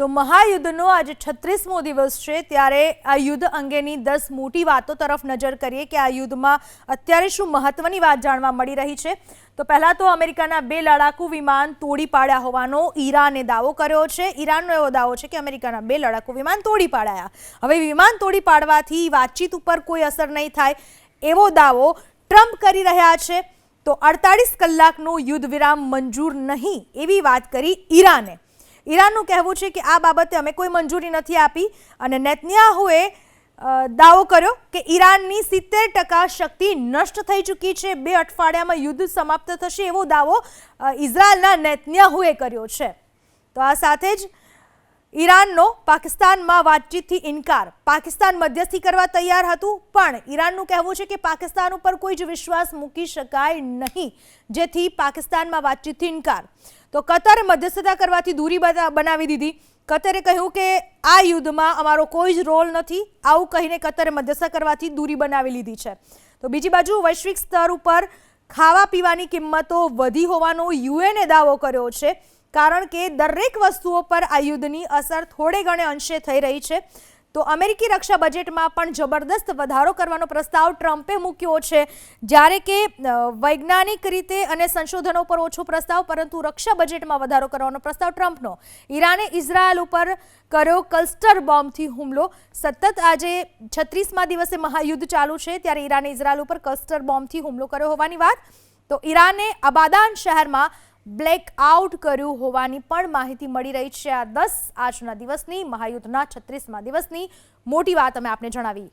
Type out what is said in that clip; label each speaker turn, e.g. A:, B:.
A: તો મહાયુદ્ધનો આજે 36મો દિવસ છે, ત્યારે આ યુદ્ધ અંગેની 10 મોટી વાતો તરફ નજર કરીએ કે આ યુદ્ધમાં અત્યારે શું મહત્વની વાત જાણવા મળી રહી છે। તો પહેલા તો અમેરિકાના 2 લડાકુ વિમાન તોડી પાડ્યા હોવાનો ઈરાને દાવો કર્યો છે। ઈરાનનો એવો દાવો છે કે અમેરિકાના 2 લડાકુ વિમાન તોડી પાડ્યા। હવે વિમાન તોડી પાડવાથી વાતચીત ઉપર કોઈ અસર નહીં થાય એવો દાવો ટ્રમ્પ કરી રહ્યા છે। તો 48 કલાકનો યુદ્ધ વિરામ મંજૂર નહીં એવી વાત કરી ઈરાને। ઈરાનનું કહેવું છે કે આ બાબતે અમે કોઈ મંજૂરી નથી આપી અને નેતન્યાહુએ દાવો કર્યો કે ઈરાનની 70% શક્તિ નષ્ટ થઈ ચૂકી છે। 2 અઠવાડિયામાં યુદ્ધ સમાપ્ત થશે એવો દાવો ઇઝરાયલના નેતન્યાહુએ કર્યો છે। તો આ સાથે જ ઈરાનનો પાકિસ્તાનમાં વાતચીતથી ઇનકાર। પાકિસ્તાન મધ્યસ્થી કરવા તૈયાર હતું, પણ ઈરાનનું કહેવું છે કે પાકિસ્તાન ઉપર કોઈ જ વિશ્વાસ મૂકી શકાય નહીં, જેથી પાકિસ્તાનમાં વાતચીતથી ઇનકાર। તો કતરે મધ્યસ્થતા કરવાથી દૂરી બનાવી દીધી। કતરે કહ્યું કે આ યુદ્ધમાં અમારો કોઈ જ રોલ નથી, આવું કહીને કતરે મધ્યસ્થતા કરવાથી દૂરી બનાવી લીધી છે। તો બીજી બાજુ વૈશ્વિક સ્તર ઉપર ખાવા પીવાની કિંમતો વધી હોવાનો યુએને દાવો કર્યો છે, કારણ કે દરેક વસ્તુઓ પર આ યુદ્ધની અસર થોડે ઘણે અંશે થઈ રહી છે। તો અમેરિકી રક્ષા બજેટમાં પણ જબરદસ્ત વધારો કરવાનો પ્રસ્તાવ ટ્રમ્પે મૂક્યો છે, જ્યારે કે વૈજ્ઞાનિક રીતે અને સંશોધનો પર ઓછો પ્રસ્તાવ, પરંતુ રક્ષા બજેટમાં વધારો કરવાનો પ્રસ્તાવ ટ્રમ્પનો। ઈરાને ઇઝરાયલ ઉપર કર્યો ક્લસ્ટર બોમ્બથી હુમલો। સતત આજે 36મા દિવસે મહાયુદ્ધ ચાલુ છે, ત્યારે ઈરાને ઇઝરાયલ ઉપર ક્લસ્ટર બોમ્બથી હુમલો કર્યો હોવાની વાત। તો ઈરાને અબાદાન શહેરમાં બ્લેકઆઉટ કર્યું હોવાની પણ માહિતી મળી રહી છે। આ 10 આજના દિવસની મહાયુદ્ધના 36મા દિવસની મોટી વાત અમે આપને જણાવી।